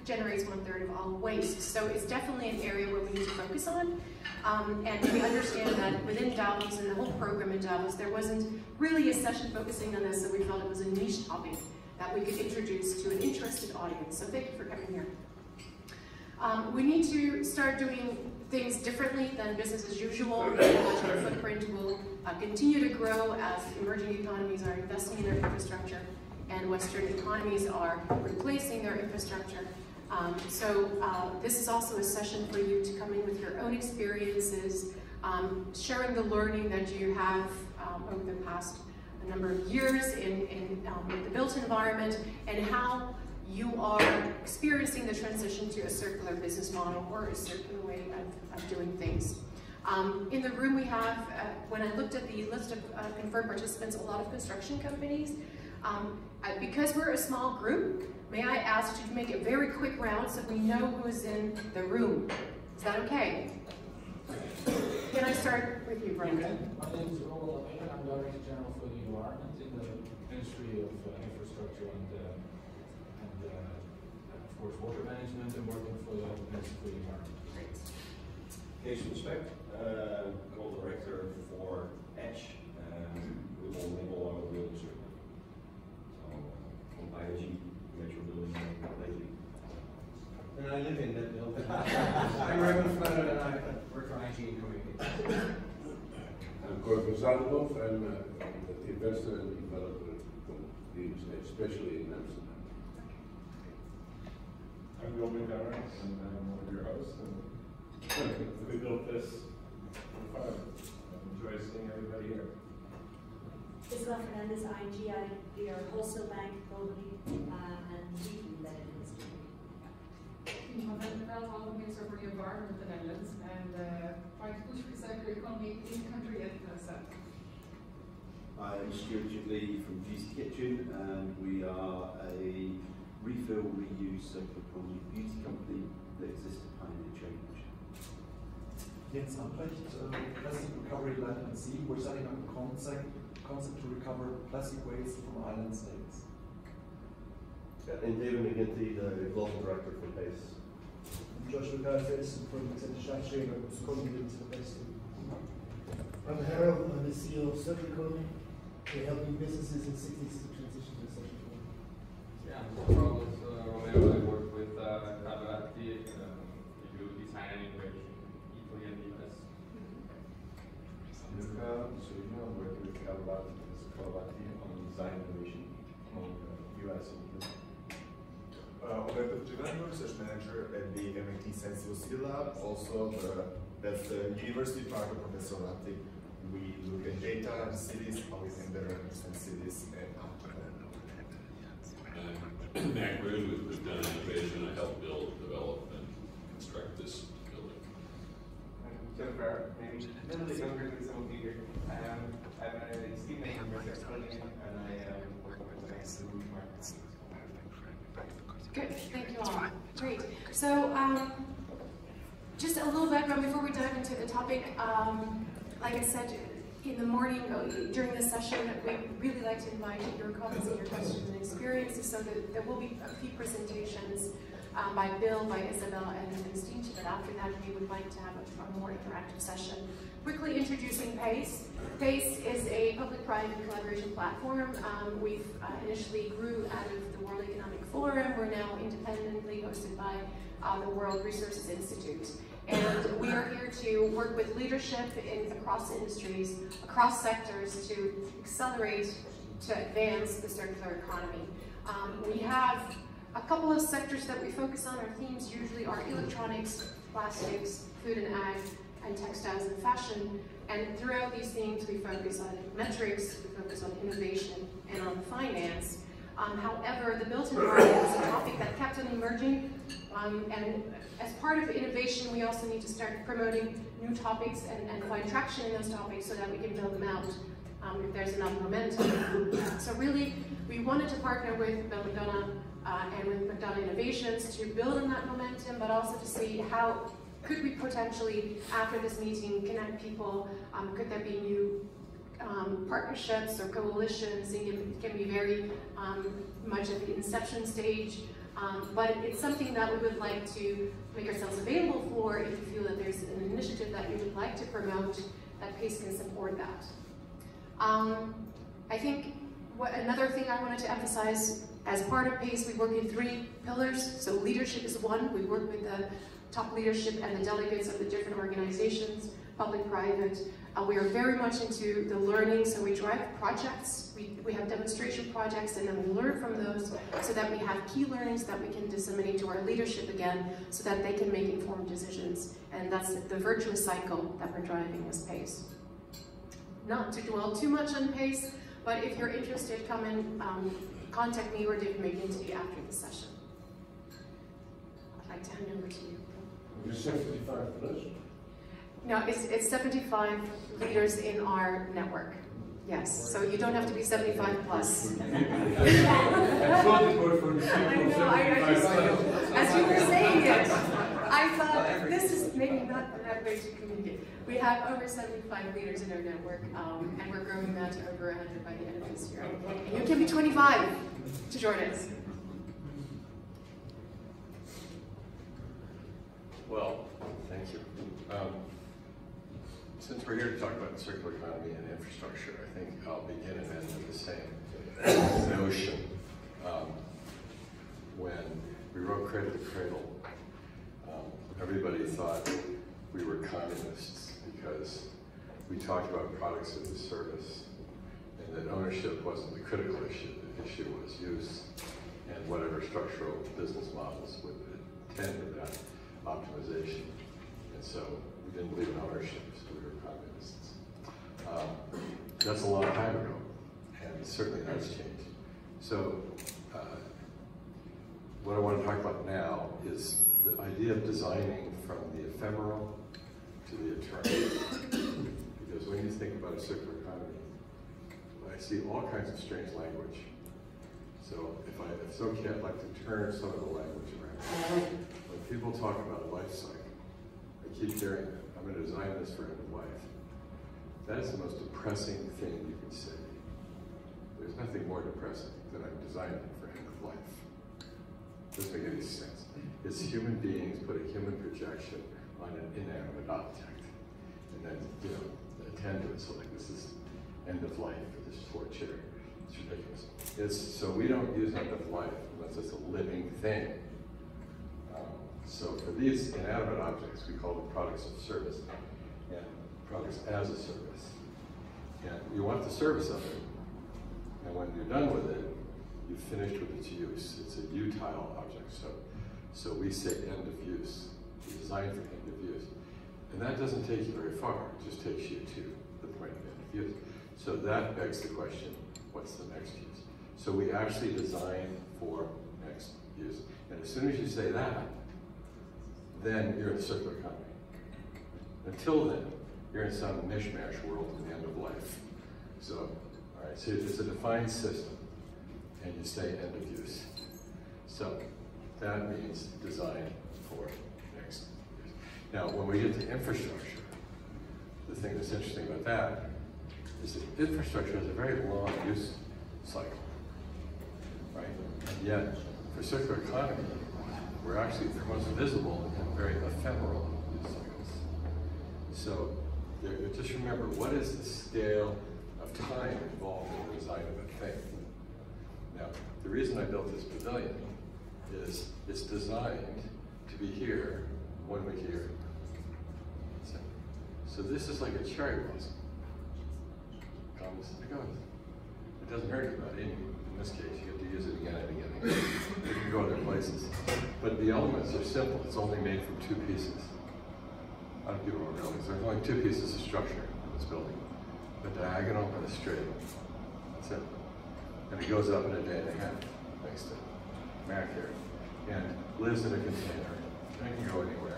generates 1/3 of all waste. So it's definitely an area where we need to focus on. And we understand that within Davos and the whole program in Davos, there wasn't really a session focusing on this, so we felt it was a niche topic that we could introduce to an interested audience. So thank you for coming here. We need to start doing things differently than business as usual. Our footprint will continue to grow as emerging economies are investing in their infrastructure and Western economies are replacing their infrastructure. This is also a session for you to come in with your own experiences, sharing the learning that you have over the past number of years in the built environment and how you are experiencing the transition to a circular business model or a circular way of doing things. In the room we have, when I looked at the list of confirmed participants, a lot of construction companies. Because we're a small group, may I ask you to make a very quick round so we know who's in the room? Is that okay? Can I start with you, Brendan? My name is Roland. I'm Director General for the Environment in the Ministry of Infrastructure and of course, water management, and working for the Ministry for the Environment. Great. Case respect, co-director for Edge, with all oil real estate. IoT, metro building lately. And I live in that building. I'm Raymond Flutter and I work for IT and communication. I'm Corvin Zadlov. I'm the investor and developer of real estate, especially in Amsterdam. I'm Gilbert Garrett, and I'm one of your hosts. And we built this for fun. I enjoy seeing everybody here. Isabel Fernandez, ING, we are a wholesale bank globally and deeply embedded in this community. I'm Cradle, Minister for the Environment in the Netherlands, and trying to push recycler economy in the country at South. I'm Stuart Gigley from Beauty Kitchen, and we are a refill, reuse, circular economy beauty company that exists to pioneer change. Jens Albrecht, Plastic Recovery Land and Sea. We're setting up a concept to recover plastic waste from island states. And David McGinty, the Global Director for PACE. Joshua Garfis from Incentivize and I was contributing to the PACE team. I'm Harold, I'm the CEO of Circular Economy. We're helping businesses in cities to transition to a circular economy. Yeah, I'm Romeo. I work with Cradle. We do design and innovation in Italy and the US. Luca, so you know, I'm working with Cradle on design innovation on US and Europe. Umberto Giovanni, research manager at the MIT Sensio City Lab. Also, that's the university part of Professor Ratti. We look at data and cities, how we can better understand cities and how to plan. Mac Roon with McDonough Innovation. I helped build, develop, and construct this building. I'm Jennifer, maybe a little bit younger than some of you here. I'm a steam making project and I am working with the next markets. Good, thank you all. Great. So, just a little background before we dive into the topic. Like I said, in the morning, during this session, we really like to invite your comments and your questions and experiences, so that there will be a few presentations by Bill, by Isabel, and Steve, but after that we would like to have a more interactive session. Quickly introducing PACE. PACE is a public-private collaboration platform. We've initially grew out of the World Economic Forum. We're now independently hosted by the World Resources Institute. And we are here to work with leadership across industries, across sectors, to accelerate, to advance the circular economy. We have a couple of sectors that we focus on. Our themes usually are electronics, plastics, food and ag, and textiles and fashion. And throughout these themes, we focus on metrics, we focus on innovation, and on finance. However, the built environment is a topic that kept on emerging, and as part of innovation, we also need to start promoting new topics and find traction in those topics so that we can build them out if there's enough momentum. So really, we wanted to partner with Bill McDonough and with McDonough Innovations to build on that momentum, but also to see how could we potentially, after this meeting, connect people. Could there be new partnerships or coalitions? It can be very much at the inception stage. But it's something that we would like to make ourselves available for if you feel that there's an initiative that you would like to promote, that PACE can support that. I think another thing I wanted to emphasize, as part of PACE, we work in 3 pillars. So leadership is one. We work with the top leadership and the delegates of the different organizations, public, private. We are very much into the learning, so we drive projects. We have demonstration projects, and then we learn from those so that we have key learnings that we can disseminate to our leadership again so that they can make informed decisions. And that's the virtuous cycle that we're driving as PACE. Not to dwell too much on PACE, but if you're interested, come and contact me or David McGinty after the session. I'd like to hand over to you. You're 75 plus? No, it's 75 leaders in our network. Yes, so you don't have to be 75 plus. I know, as you were saying it, I thought this is maybe not the right way to communicate. We have over 75 leaders in our network, and we're growing that to over 100 by the end of this year. And you can be 25 to join us. Well, thank you. Since we're here to talk about the circular economy and infrastructure, I think I'll begin and end with the same notion. When we wrote Cradle to Cradle, everybody thought we were communists because we talked about products as a service, and that ownership wasn't the critical issue. The issue was use and whatever structural business models would attend to that optimization. And so we didn't believe in ownership, so we were communists. That's a long time ago, and certainly that's changed. So what I want to talk about now is the idea of designing from the ephemeral to the eternal. Because when you think about a circular economy, I see all kinds of strange language. So if it's okay, I'd like to turn some of the language around. When people talk about a life cycle, I keep hearing that. I'm going to design this for end of life. That is the most depressing thing you can say. There's nothing more depressing than I'm designing for end of life. Doesn't make any sense. It's human beings put a human projection on an inanimate object, and then attend to it. So like this is end of life for this poor chair. It's ridiculous. So we don't use end of life unless it's a living thing. So for these inanimate objects, we call them products of service and products as a service. And you want the service of it, and when you're done with it, you've finished with its use. It's a utile object. So we say end of use. We design for end of use. And that doesn't take you very far. It just takes you to the point of end of use. So that begs the question, what's the next use? So we actually design for next use. And as soon as you say that, then you're in the circular economy. Until then, you're in some mishmash world in the end of life. So, all right, so it's a defined system, and you say end of use. So that means design for next use. Now, when we get to infrastructure, the thing that's interesting about that is that infrastructure has a very long use cycle, right? And yet, for circular economy, we're actually the most visible and very ephemeral use cycles. So just remember, what is the scale of time involved in the design of a thing? Now, the reason I built this pavilion is it's designed to be here 1 week a year. So this is like a cherry blossom. Comes and goes. It doesn't hurt anybody. In this case, you have to use it again and again and again. You can go other places. But the elements are simple. It's only made from 2 pieces. I don't people don't realize there's only 2 pieces of structure in this building. A diagonal and a straight. That's it. And it goes up in a day and a half, thanks to Mac here. And lives in a container. And it can go anywhere.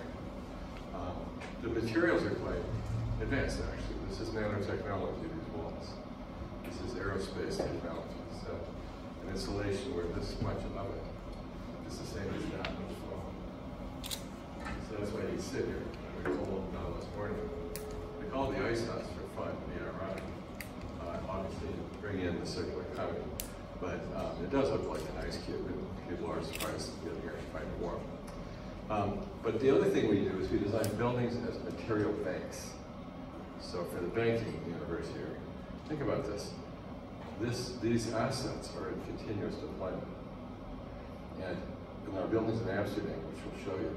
The materials are quite advanced, actually. This is nanotechnology, these walls. This is aerospace technology. So an insulation where this much of it is the same as that. So that's why you sit here. We told them this morning. They call it the ICEhouse for fun, to be ironic. Obviously, bring in the circular economy. But it does look like an ice cube, and people are surprised to get here and find it warm. But the other thing we do is we design buildings as material banks. So for the banking universe here, think about this. These assets are in continuous deployment. And in our buildings in Amsterdam, which we'll show you,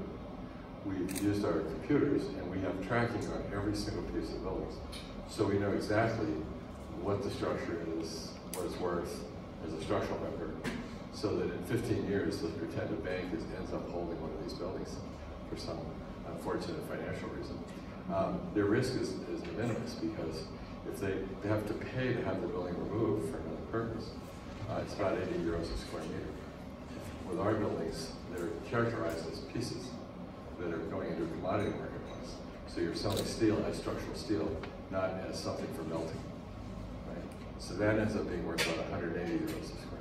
we've used our computers and we have tracking on every single piece of buildings. So we know exactly what the structure is, what it's worth as a structural member, so that in 15 years, this pretended bank ends up holding one of these buildings for some unfortunate financial reason. Their risk is de minimis because if they have to pay to have the building removed for another purpose, it's about 80 euros a square meter. With our buildings, they're characterized as pieces that are going into a commodity marketplace. So you're selling steel as structural steel, not as something for melting. Right? So that ends up being worth about 180 euros a square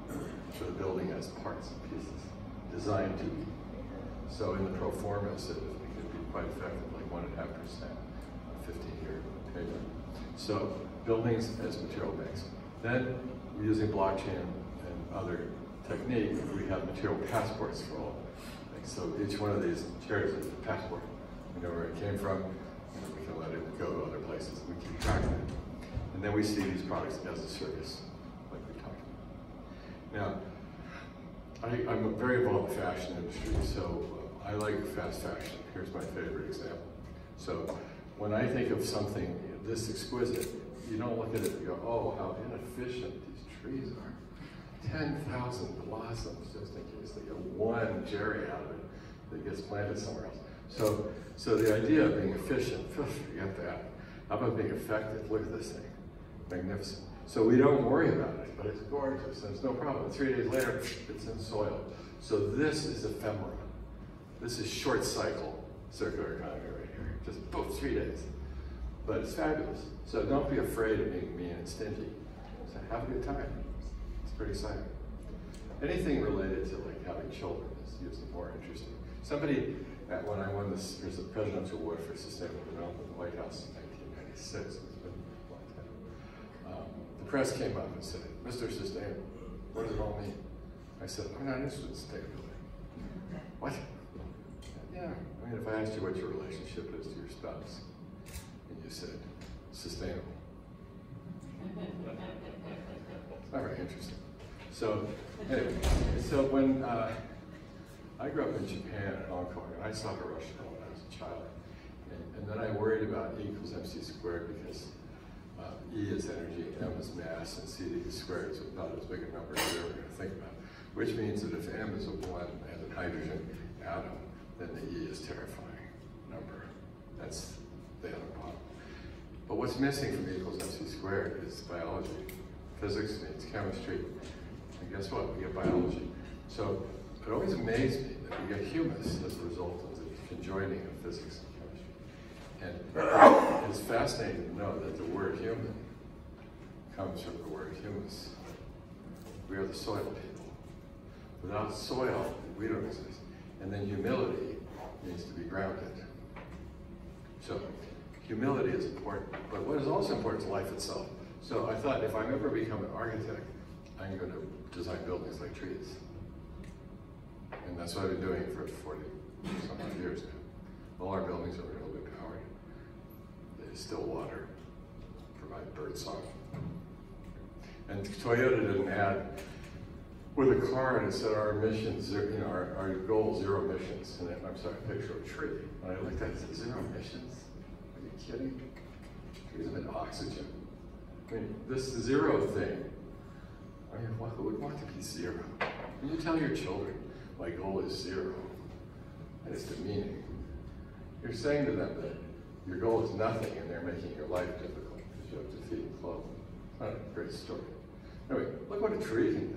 meter for the building as parts and pieces, designed to be. So in the pro formas, it could be quite effective, like 1.5% on 15-year payment. So buildings as material banks. Then, using blockchain and other technique, we have material passports for all. Like, so each one of these chairs is a passport. We know where it came from, and we can let it go to other places. We keep track of it. And then we see these products as a service, like we talked about. Now, I'm very involved in the fashion industry, so I like fast fashion. Here's my favorite example. So when I think of something this exquisite, you don't look at it and go, oh, how inefficient these trees are. 10,000 blossoms just in case they get one cherry out of it that gets planted somewhere else. So the idea of being efficient, forget that. How about being effective? Look at this thing, magnificent. So we don't worry about it, but it's gorgeous and it's no problem. 3 days later, it's in soil. So this is ephemera. This is short cycle circular economy right here. Just boom, 3 days. But it's fabulous. So don't be afraid of being mean and stingy. So have a good time. It's pretty exciting. Anything related to like having children is usually more interesting. Somebody, when I won this Presidential Award for Sustainable Development in the White House in 1996, it's been a long time, the press came up and said, Mr. Sustainable, what does it all mean? I said, I'm not interested in sustainability. What? Yeah, I mean, if I asked you what your relationship is to your spouse, and you said, sustainable. It's not very interesting. So, anyway, so when I grew up in Japan and Hong Kong, and I saw Hiroshima when I was a child, and then I worried about E equals MC squared because E is energy, M is mass, and C squared is about as big a number as you're ever going to think about, which means that if M is a 1 and a hydrogen atom, then the E is terrifying number. That's the atom bomb. But what's missing from E equals MC squared is biology. Physics means chemistry. And guess what? We get biology. So it always amazed me that we get humus as a result of the conjoining of physics and chemistry. And it's fascinating to know that the word human comes from the word humus. We are the soil people. Without soil, we don't exist. And then humility means to be grounded. So humility is important, but what is also important is life itself. So I thought if I ever become an architect, I'm going to design buildings like trees. And that's what I've been doing for 40-some years now. All our buildings are renewably powered. They distill water, provide bird song. And Toyota didn't add with a car and it said our emissions, our goal, 0 emissions. And then, I'm sorry, a picture of a tree. And I looked at it and said, 0 emissions? Are you kidding? Trees emit oxygen. I mean, this 0 thing, I mean, who would want to be 0? When you tell your children, my goal is 0, that is demeaning. You're saying to them that your goal is nothing and they're making your life difficult because you have to feed and clothe them. It's not a great story. Anyway, look what a tree can do.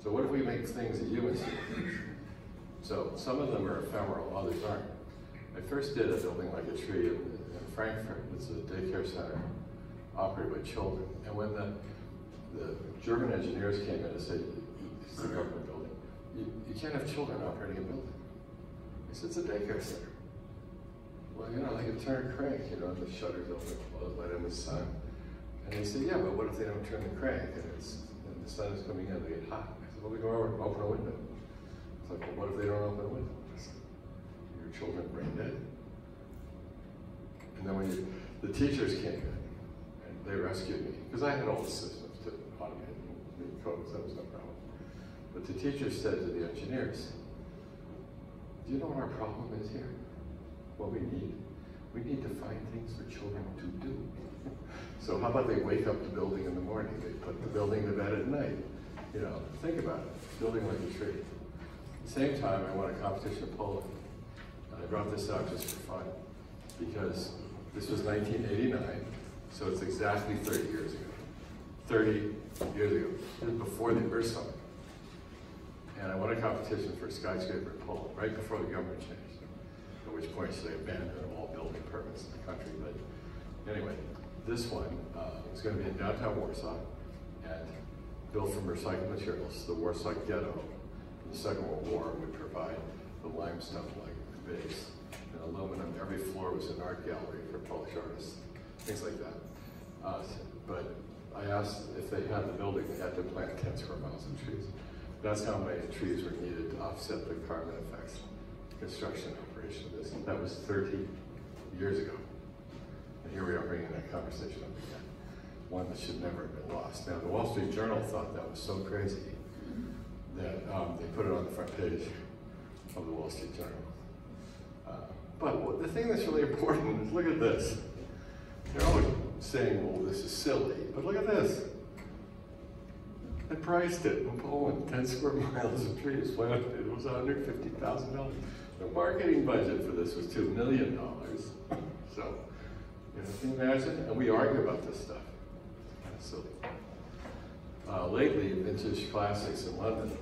So what if we make things that humans do? So some of them are ephemeral, others aren't. I first did a building like a tree in Frankfurt. It's a daycare center operated by children. And when the German engineers came in and said, it's the government building, you can't have children operating a building. I said, it's a daycare center. Well, you know, they can turn a crank, you know, and the shutters open and close, let in the sun. And they said, yeah, but what if they don't turn the crank and the the sun is coming in, they get hot. I said, well, we go over and open a window. It's like, well, what if they don't open a window? I said, your children brain dead. And then when the teachers came in, and they rescued me, because I had all the systems to automate and codes, that was no problem. But the teachers said to the engineers, do you know what our problem is here? What we need? We need to find things for children to do. So how about they wake up the building in the morning? They put the building to bed at night. You know, think about it, building like a tree. At the same time, I won a competition in Poland. And I brought this out just for fun, because this was 1989, so it's exactly 30 years ago. 30 years ago, it was before the Earth Summit. And I won a competition for a skyscraper in Poland, right before the government changed, at which point they abandoned all building permits in the country. But anyway, this one is going to be in downtown Warsaw and built from recycled materials. The Warsaw ghetto in the Second World War would provide the limestone-like base and aluminum. Every floor was an art gallery for Polish artists, things like that. But I asked if they had the building, they had to plant 10 square miles of trees. That's how many trees were needed to offset the carbon effects construction operation of this. That was 30 years ago. And here we are bringing that conversation up again. One that should never have been lost. Now, the Wall Street Journal thought that was so crazy that they put it on the front page of the Wall Street Journal. But the thing that's really important is look at this. They're always saying, well, this is silly, but look at this. They priced it in Poland, 10 square miles of trees planted. It was $150,000. The marketing budget for this was $2 million. So, you know, can you imagine? And we argue about this stuff. It's kind of silly. Lately, Vintage Classics in London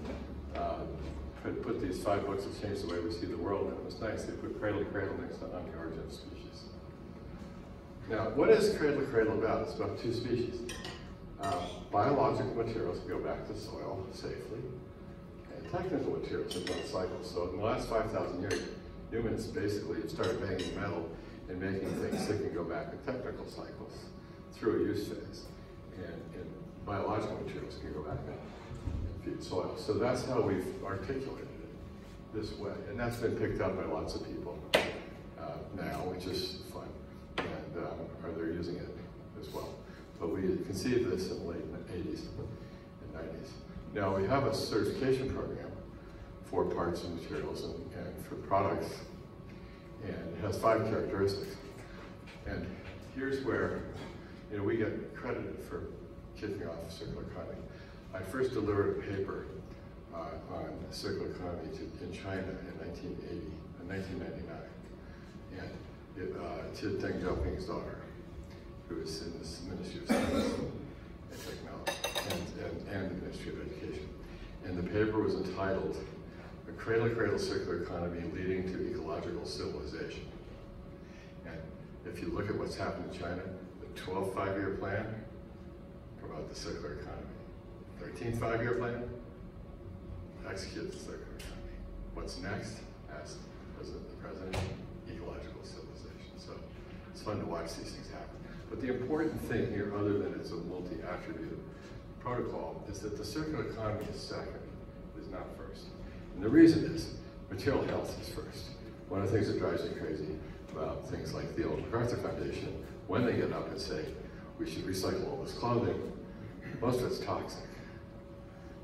put these 5 books that changed the way we see the world, and it was nice. They put Cradle to Cradle next to On the Origin of Species. Now, what is Cradle to Cradle about? It's about 2 species. Biological materials go back to soil safely, and technical materials are about cycles. So in the last 5,000 years, humans basically have started banging metal and making things that can go back in technical cycles through a use phase. And biological materials can go back and feed soil. So that's how we've articulated it this way. And that's been picked up by lots of people now, which is fun. And they're using it as well. But we conceived this in the late 80s and 90s. Now we have a certification program for parts and materials and for products, and it has 5 characteristics. And here's where we get credited for kicking off circular economy. I first delivered a paper on circular economy in China in 1999, and to Deng Xiaoping's daughter, who is in this Ministry of Science and Technology and the Ministry of Education. And the paper was entitled, A Cradle to Cradle Circular Economy Leading to Ecological Civilization. And if you look at what's happened in China, the 12th 5-year plan promote the circular economy. 13th 5-year plan, execute the circular economy. What's next? Asked the President, ecological civilization. So it's fun to watch these things happen. But the important thing here, other than it's a multi-attribute protocol, is that the circular economy is second, is not first. And the reason is, material health is first. One of the things that drives me crazy about things like the Ellen MacArthur Foundation, when they get up and say, we should recycle all this clothing, most of it's toxic.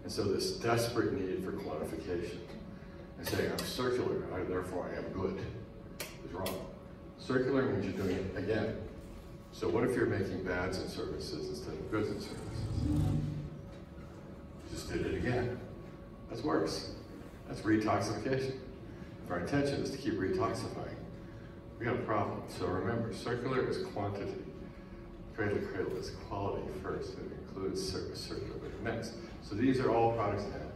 And so this desperate need for quantification, and saying, I'm circular, therefore I am good, is wrong. Circular means you're doing it again. So what if you're making bads and services instead of goods and services? Just did it again. That's worse. That's retoxification. If our intention is to keep retoxifying, we got a problem. So remember, circular is quantity. Cradle to Cradle is quality first. It includes circular next. So these are all products now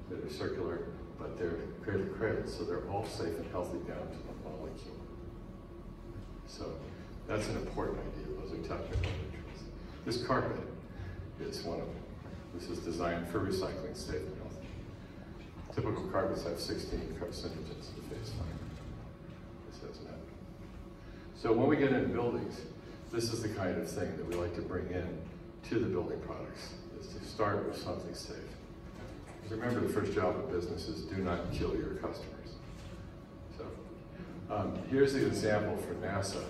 that are circular, but they're Cradle to Cradle, so they're all safe and healthy down to the molecule. So that's an important idea. Those are technical interests. This carpet is one of them. This is designed for recycling, safe and healthy. Typical carpets have 16 carcinogens in the phase 5. This doesn't have it. So when we get into buildings, this is the kind of thing that we like to bring in to the building products is to start with something safe. Because remember, the first job of business is do not kill your customers. So here's the example for NASA.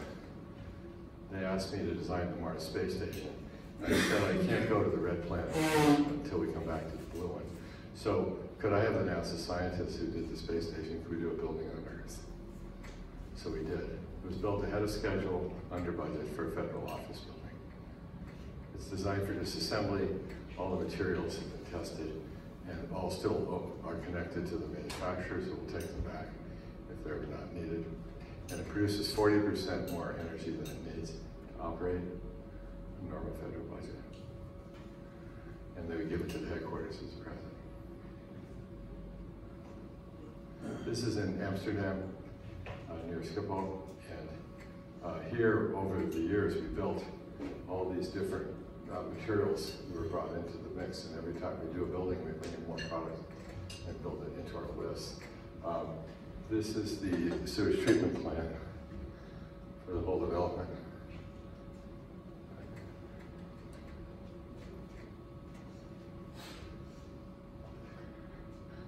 They asked me to design the Mars space station. I said I can't go to the red planet until we come back to the blue one. So could I have the NASA scientists who did the space station, could we do a building on Earth? So we did. It was built ahead of schedule, under budget for a federal office building. It's designed for disassembly. All the materials have been tested, and all still are connected to the manufacturers who will take them back if they're not needed. And it produces 40% more energy than it needs to operate a normal federal budget. And then we give it to the headquarters as a present. This is in Amsterdam, near Schiphol, and here over the years we built all these different materials that were brought into the mix, and every time we do a building we bring in more product and build it into our list. This is the sewage treatment plant for the whole development.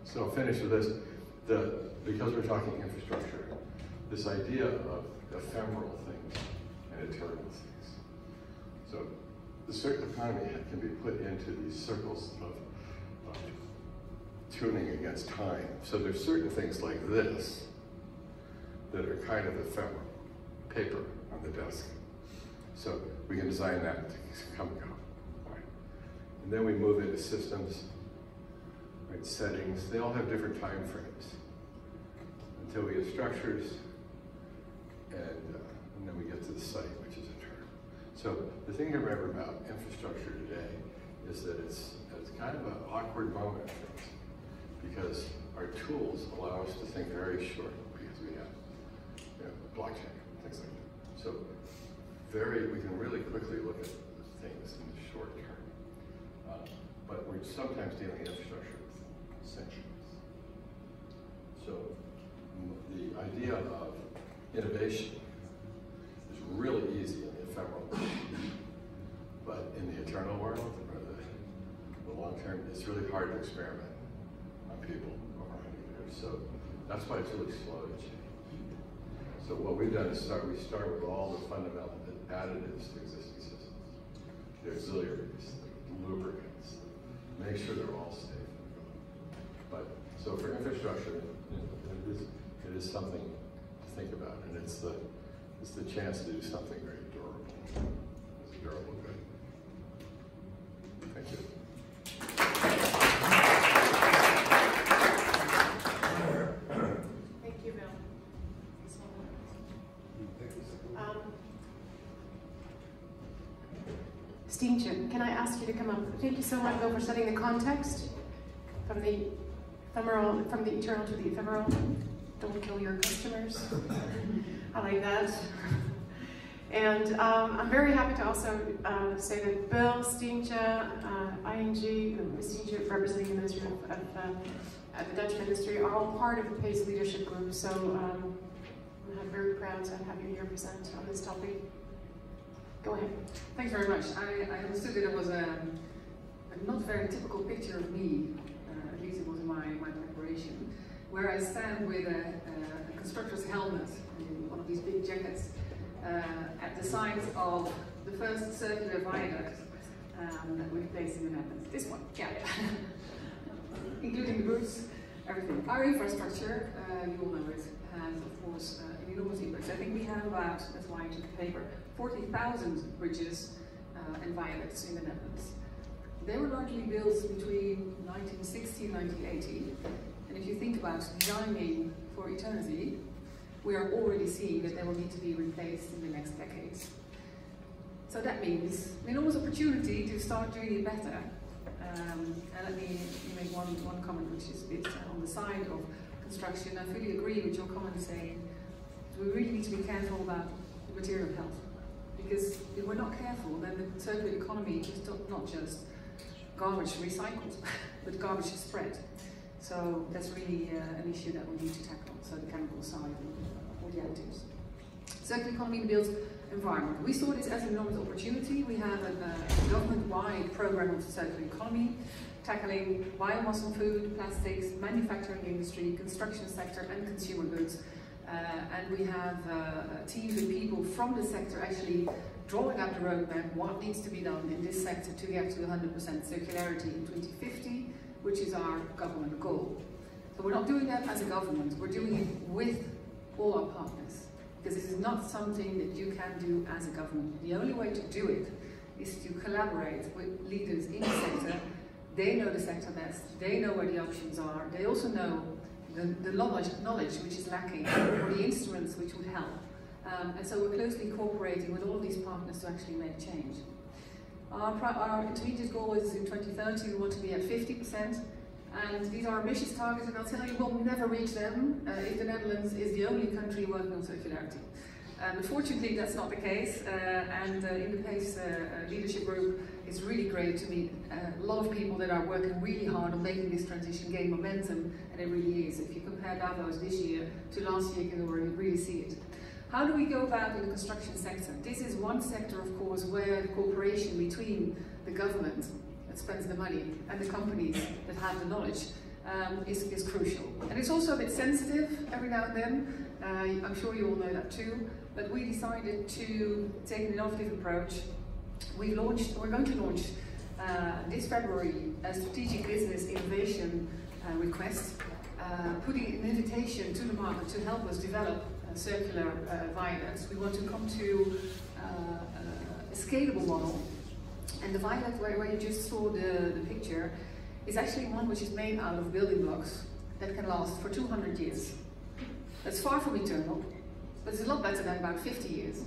So I'll finish with this. Because we're talking infrastructure, this idea of ephemeral things and eternal things. So the circular economy can be put into these circles of tuning against time. So there's certain things like this that are kind of ephemeral, paper on the desk. So we can design that to come and go. Right. And then we move into systems, right, settings. They all have different time frames until we get structures, and then we get to the site, which is a term. So the thing to remember about infrastructure today is that it's kind of an awkward moment for us, because our tools allow us to think very short, because we have blockchain, things like that. So we can really quickly look at things in the short term. But we're sometimes dealing in infrastructure with centuries. So the idea of innovation is really easy in the ephemeral world, but in the eternal world, or the long term, it's really hard to experiment on people over 100 years. So that's why it's really slow to change. So what we've done is we start with all the fundamental additives to existing systems, the auxiliaries, the lubricants, make sure they're all safe. But so for infrastructure, it is something to think about, and it's the chance to do something very durable. It's a durable good. Thank you. Thank you, Bill. Steamship, can I ask you to come up? Thank you so much, Bill, for setting the context from the ephemeral, from the eternal to the ephemeral. Don't kill your customers. I like that. And I'm very happy to also say that Bill, Steentje, ING, Steentje representing the Ministry of the Dutch Ministry are all part of the PACE leadership group. So I'm very proud to have you here present on this topic. Go ahead. Thanks very much. I understood that it was a not very typical picture of me, at least it was in my preparation, where I stand with a constructor's helmet and one of these big jackets at the site of the first circular viaduct that we've placed in the Netherlands. This one, yeah. Including the roofs, everything. Our infrastructure, you all know it, has of course an enormous impact. I think we have about, that's why I took the paper, 40,000 bridges and viaducts in the Netherlands. They were largely built between 1960 and 1980. And if you think about designing for eternity, we are already seeing that they will need to be replaced in the next decades. So that means an enormous opportunity to start doing it better. And let me make one comment, which is a bit on the side of construction. I fully agree with your comment saying we really need to be careful about material health. Because if we're not careful, then the circular economy is not just garbage recycled, but garbage is spread. So that's really an issue that we need to tackle. So the chemical side and all the additives. Circular economy in the built environment. We saw this as an enormous opportunity. We have a government-wide program of the circular economy, tackling biomass and food, plastics, manufacturing industry, construction sector and consumer goods. And we have teams of people from the sector actually drawing up the roadmap, what needs to be done in this sector to get to 100% circularity in 2050, which is our government goal. So we're not doing that as a government, we're doing it with all our partners. Because this is not something that you can do as a government. The only way to do it is to collaborate with leaders in the sector. They know the sector best, they know where the options are, they also know the knowledge which is lacking, or the instruments which would help. And so we're closely cooperating with all of these partners to actually make change. Our intermediate goal is in 2030, we want to be at 50%. And these are ambitious targets, and I'll tell you, we'll never reach them if the Netherlands is the only country working on circularity. But fortunately, that's not the case. And in the PACE leadership group, it's really great to meet a lot of people that are working really hard on making this transition gain momentum, and it really is. If you compare Davos this year to last year, you can already really see it. How do we go about in the construction sector? This is one sector, of course, where the cooperation between the government that spends the money and the companies that have the knowledge is crucial. And it's also a bit sensitive every now and then. I'm sure you all know that too. But we decided to take an innovative approach. We're going to launch this February a strategic business innovation request, putting an invitation to the market to help us develop circular viaducts. We want to come to a scalable model. And the viaduct where you just saw the picture is actually one which is made out of building blocks that can last for 200 years. That's far from eternal, but it's a lot better than about 50 years.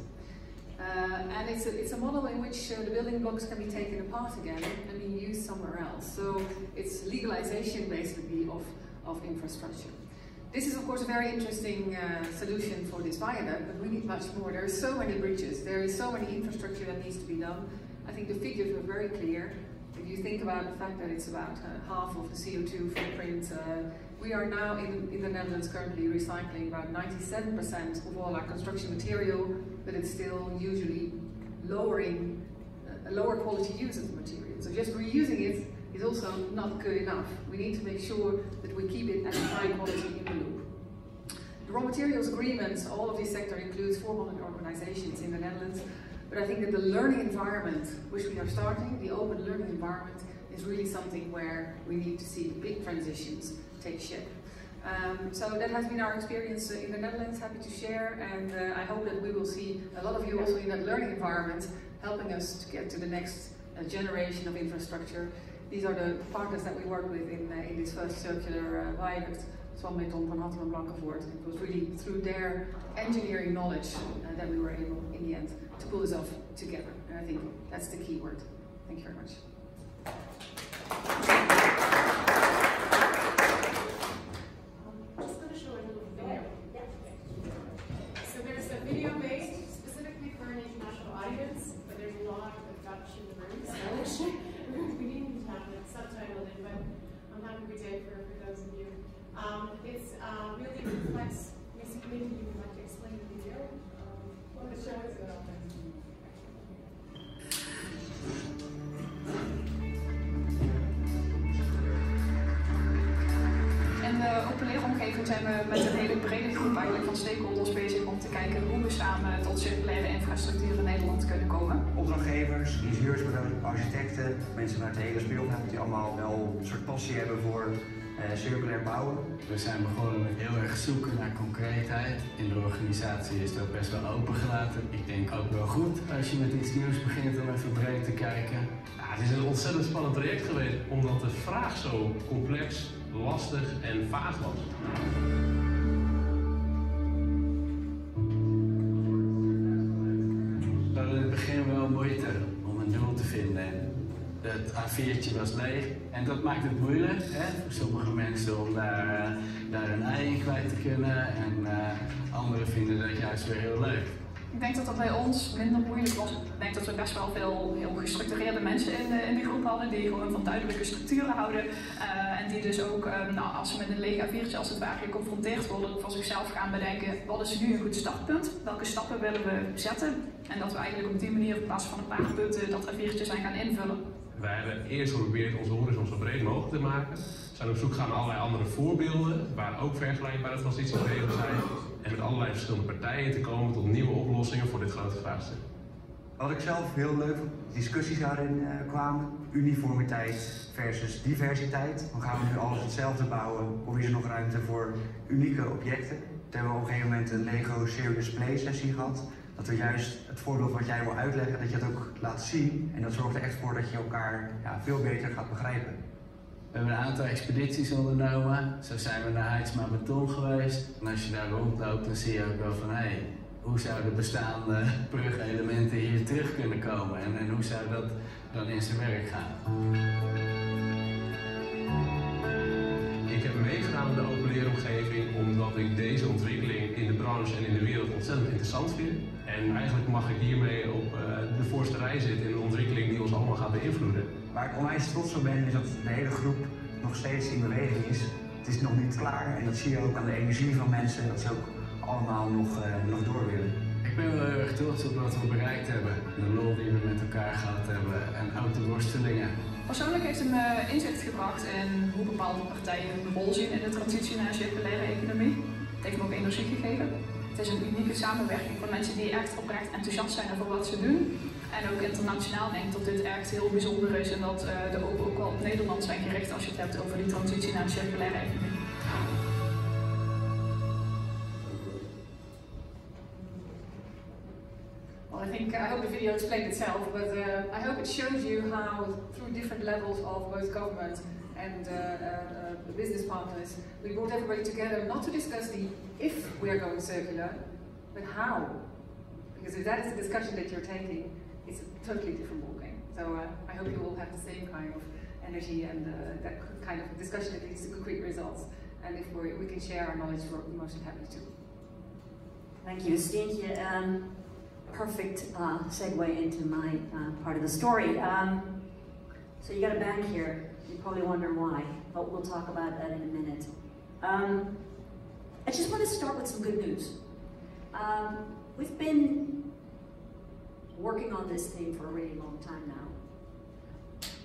And it's a model in which the building blocks can be taken apart again and be used somewhere else. So it's legalization basically of infrastructure. This is of course a very interesting solution for this viaduct, but we need much more. There are so many bridges, there is so many infrastructure that needs to be done. I think the figures were very clear. If you think about the fact that it's about half of the CO2 footprint, we are now in the Netherlands currently recycling about 97% of all our construction material, but it's still usually lowering a lower quality use of the material. So just reusing it is also not good enough. We need to make sure that we keep it at a high quality in the loop. The raw materials agreements, all of this sector includes 400 organizations in the Netherlands. But I think that the learning environment, which we are starting, the open learning environment, is really something where we need to see the big transitions take shape. So that has been our experience in the Netherlands, happy to share, and I hope that we will see a lot of you also in that learning environment, helping us to get to the next generation of infrastructure. These are the partners that we work with in this first circular viaduct. Swan Beton, Van Hattem and Blankenvoort. It was really through their engineering knowledge that we were able, in the end, to pull this off together. And I think that's the key word. Thank you very much. I'm just going to show a little video. So there's a video made specifically for an international audience, but there's a lot of Dutch in the room, so we didn't have it subtitled in, but I'm happy we did for those of you. It's really reflects, maybe you would like to explain the video. What the show is about. En de open leeromgeving zijn we met een hele brede groep eigenlijk van stakeholders bezig om te kijken hoe we samen tot circulaire infrastructuur in Nederland kunnen komen. Opdrachtgevers, ingenieursbureaus, architecten, mensen vanuit de hele speelveld die allemaal wel een soort passie hebben voor circulair bouwen. We zijn begonnen met heel erg zoeken naar concreetheid. In de organisatie is dat best wel opengelaten. Ik denk ook wel goed als je met iets nieuws begint om even breed te kijken. Ja, het is een ontzettend spannend traject geweest, omdat de vraag zo complex, lastig en vaag was. We hadden in het begin wel moeite om een doel te vinden. Het A4'tje was leeg en dat maakt het moeilijk voor sommige mensen om daar een ei in kwijt te kunnen en anderen vinden dat juist weer heel leuk. Ik denk dat dat bij ons minder moeilijk was. Ik denk dat we best wel veel heel gestructureerde mensen in die groep hadden, die gewoon van duidelijke structuren houden. En die dus ook, als ze met een leeg A4'tje als het ware geconfronteerd worden, van zichzelf gaan bedenken, wat is nu een goed startpunt? Welke stappen willen we zetten? En dat we eigenlijk op die manier in plaats van een paar punten dat A4'tje zijn gaan invullen. Wij hebben eerst geprobeerd onze horizon zo breed mogelijk te maken. We zijn op zoek gegaan naar allerlei andere voorbeelden, waar ook vergelijkbare transities bezig zijn. En met allerlei verschillende partijen te komen tot nieuwe oplossingen voor dit grote vraagstuk. Wat ik zelf heel leuk vond, discussies daarin kwamen. Uniformiteit versus diversiteit. Dan gaan we nu alles hetzelfde bouwen of is er nog ruimte voor unieke objecten? Toen hebben we op een gegeven moment een Lego Serious Play sessie gehad. Dat we juist het voorbeeld wat jij wil uitleggen, dat je het ook laat zien. En dat zorgt er echt voor dat je elkaar veel beter gaat begrijpen. We hebben een aantal expedities ondernomen. Zo zijn we naar Heidsma Beton geweest. En als je daar rondloopt, dan zie je ook wel van, hoe zouden bestaande brugelementen hier terug kunnen komen? En hoe zou dat dan in zijn werk gaan? Ik heb meegedaan in de open leeromgeving omdat ik deze ontwikkeling in de branche en in de wereld ontzettend interessant vind. En eigenlijk mag ik hiermee op de voorste rij zitten in een ontwikkeling die ons allemaal gaat beïnvloeden. Waar ik onwijs trots op ben, is dat de hele groep nog steeds in beweging is. Het is nog niet klaar en dat zie je ook aan de energie van mensen, dat ze ook allemaal nog door willen. Ik ben wel heel erg trots op wat we bereikt hebben. De lol die we met elkaar gehad hebben en ook de worstelingen. Persoonlijk heeft het me inzicht gebracht in hoe bepaalde partijen hun rol zien in de transitie naar een circulaire economie. Het heeft me ook energie gegeven. Het is een unieke samenwerking van mensen die echt oprecht enthousiast zijn over wat ze doen. En ook internationaal denk ik dat dit echt heel bijzonder is en dat de open ook wel op Nederland zijn gericht als je het hebt over die transitie naar een circulaire economie. Well, I hope the video explained itself, but I hope it shows you how, through different levels of both government and the business partners, we brought everybody together not to discuss the if we are going circular, but how. Because if that is the discussion that you're taking, it's a totally different ballgame. So I hope you will have the same kind of energy and that kind of discussion that leads to concrete results. And if we can share our knowledge, we're most happy to. Thank you, Steentje. Perfect segue into my part of the story. So you got a bank here. You probably wonder why, but we'll talk about that in a minute. I just want to start with some good news. We've been working on this thing for a really long time now.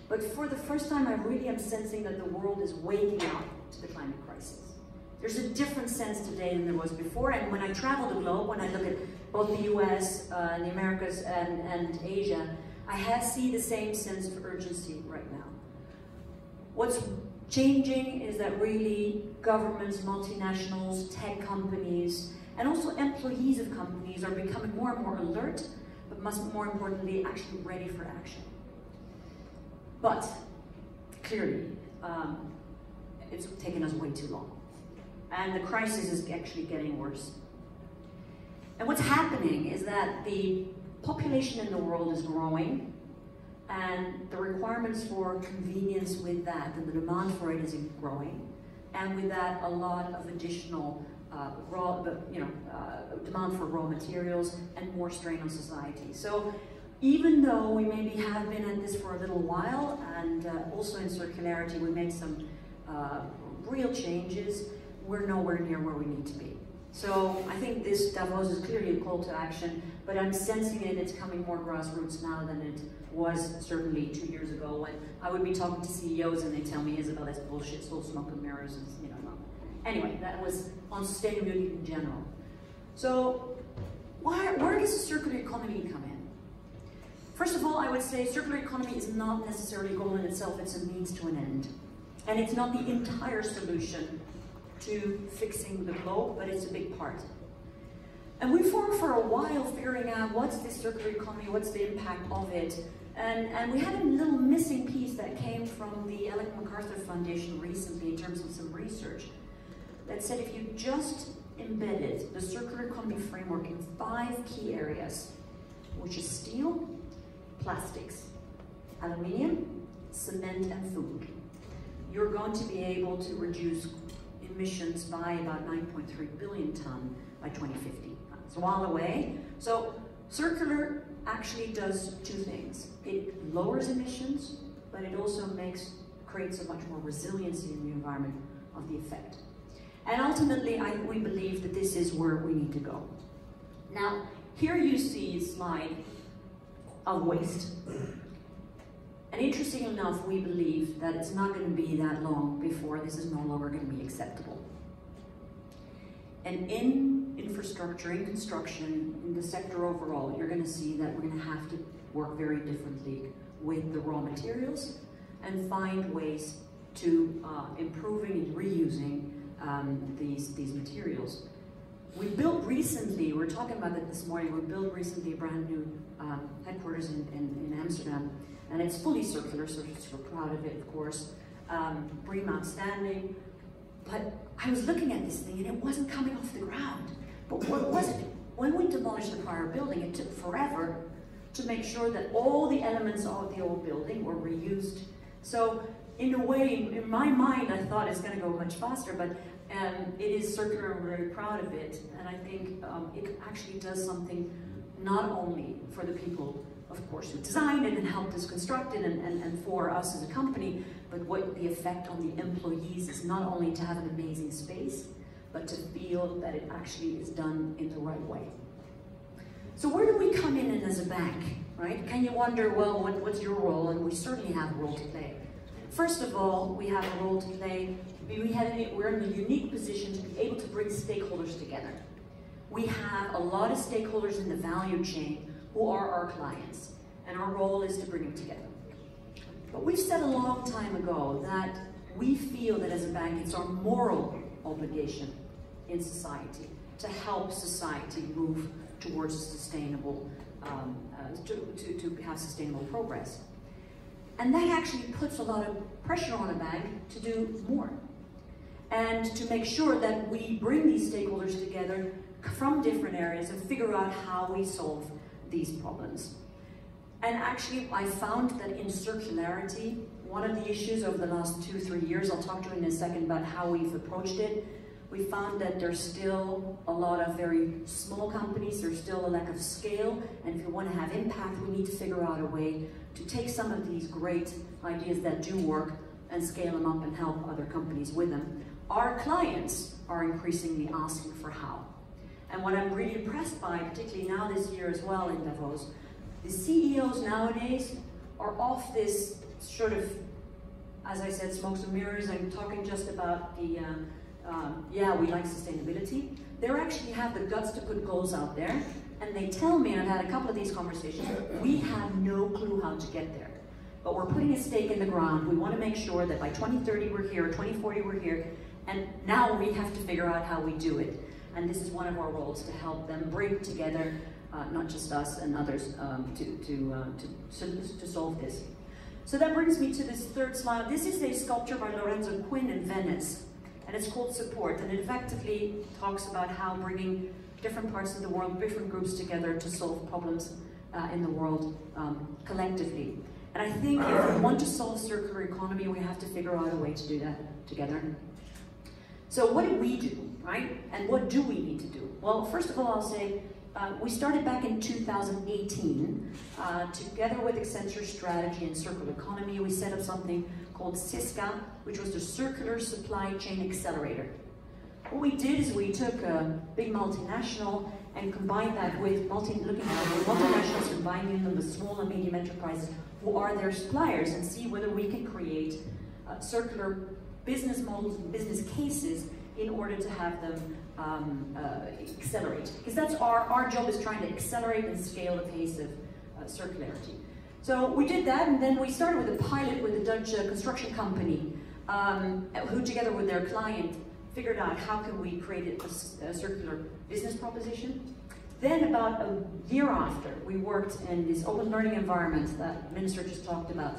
But for the first time, I really am sensing that the world is waking up to the climate crisis. There's a different sense today than there was before, and when I travel the globe, when I look at both the US, the Americas, and Asia, I see the same sense of urgency right now. What's changing is that really governments, multinationals, tech companies, and also employees of companies are becoming more and more alert, but more importantly, actually ready for action. But clearly, it's taken us way too long. And the crisis is actually getting worse. And what's happening is that the population in the world is growing, and the requirements for convenience with that, and the demand for it is growing, and with that a lot of additional demand for raw materials and more strain on society. So even though we maybe have been at this for a little while, and also in circularity we made some real changes, we're nowhere near where we need to be. So I think this Davos is clearly a call to action, but I'm sensing it's coming more grassroots now than it was certainly 2 years ago, when I would be talking to CEOs and they tell me, Isabel, that's bullshit, it's all smoke and mirrors, and no. Anyway, that was on sustainability in general. So where does the circular economy come in? First of all, I would say circular economy is not necessarily a goal in itself, it's a means to an end. And it's not the entire solution to fixing the globe, but it's a big part. And we fought for a while figuring out what's the circular economy, what's the impact of it. And we had a little missing piece that came from the Ellen MacArthur Foundation recently in terms of some research that said if you just embedded the circular economy framework in 5 key areas, which is steel, plastics, aluminium, cement, and food, you're going to be able to reduce emissions by about 9.3 billion ton by 2050. It's a while away. So circular actually does two things. It lowers emissions, but it also creates a much more resiliency in the environment of the effect. And ultimately, we believe that this is where we need to go. Now, here you see a slide of waste. And interesting enough, we believe that it's not going to be that long before this is no longer going to be acceptable. And in infrastructure, in construction, in the sector overall, you're going to see that we're going to have to work very differently with the raw materials and find ways to improving and reusing these materials. We built recently, we were talking about that this morning, we built recently a brand new headquarters in Amsterdam, and it's fully circular, so we're proud of it, of course. BREEAM outstanding. But I was looking at this thing and it wasn't coming off the ground. But what was it? When we demolished the prior building, it took forever to make sure that all the elements of the old building were reused. So in a way, in my mind, I thought it's going to go much faster, but it is circular, I'm very proud of it. And I think it actually does something not only for the people, of course, who designed it and helped us construct it and for us as a company, but what the effect on the employees is not only to have an amazing space, but to feel that it actually is done in the right way. So where do we come in as a bank, right? Can you wonder, well, what's your role? And we certainly have a role to play. First of all, we have a role to play. We're in a unique position to be able to bring stakeholders together. We have a lot of stakeholders in the value chain who are our clients, and our role is to bring them together. But we've said a long time ago that we feel that as a bank it's our moral obligation in society to help society move towards a sustainable, to have sustainable progress. And that actually puts a lot of pressure on a bank to do more and to make sure that we bring these stakeholders together from different areas and figure out how we solve these problems. And actually, I found that in circularity, one of the issues over the last 2-3 years, I'll talk to you in a second about how we've approached it, we found that there's still a lot of very small companies, there's still a lack of scale, and if you want to have impact, we need to figure out a way to take some of these great ideas that do work and scale them up and help other companies with them. Our clients are increasingly asking for how. And what I'm really impressed by, particularly now this year as well in Davos, the CEOs nowadays are off this sort of, as I said, smokes and mirrors and talking just about the, yeah, we like sustainability. They actually have the guts to put goals out there, and they tell me, and I've had a couple of these conversations, we have no clue how to get there. But we're putting a stake in the ground. We want to make sure that by 2030 we're here, 2040 we're here, and now we have to figure out how we do it. And this is one of our roles, to help them bring together, not just us and others, to solve this. So that brings me to this third slide. This is a sculpture by Lorenzo Quinn in Venice, and it's called Support, and it effectively talks about how bringing different parts of the world, different groups together to solve problems in the world collectively. And I think if we want to solve circular economy, we have to figure out a way to do that together. So what do we do, right? And what do we need to do? Well, first of all, I'll say, we started back in 2018, together with Accenture Strategy and Circular Economy. We set up something called CISCA, which was the Circular Supply Chain Accelerator. What we did is we took a big multinational and combined that with looking at multinationals, combining them with small and medium enterprises who are their suppliers, and see whether we can create circular business models and business cases in order to have them accelerate. Because that's our job, is trying to accelerate and scale the pace of circularity. So we did that, and then we started with a pilot with a Dutch construction company who, together with their client, figured out how can we create a circular business proposition. Then about a year after, we worked in this open learning environment that the Minister just talked about.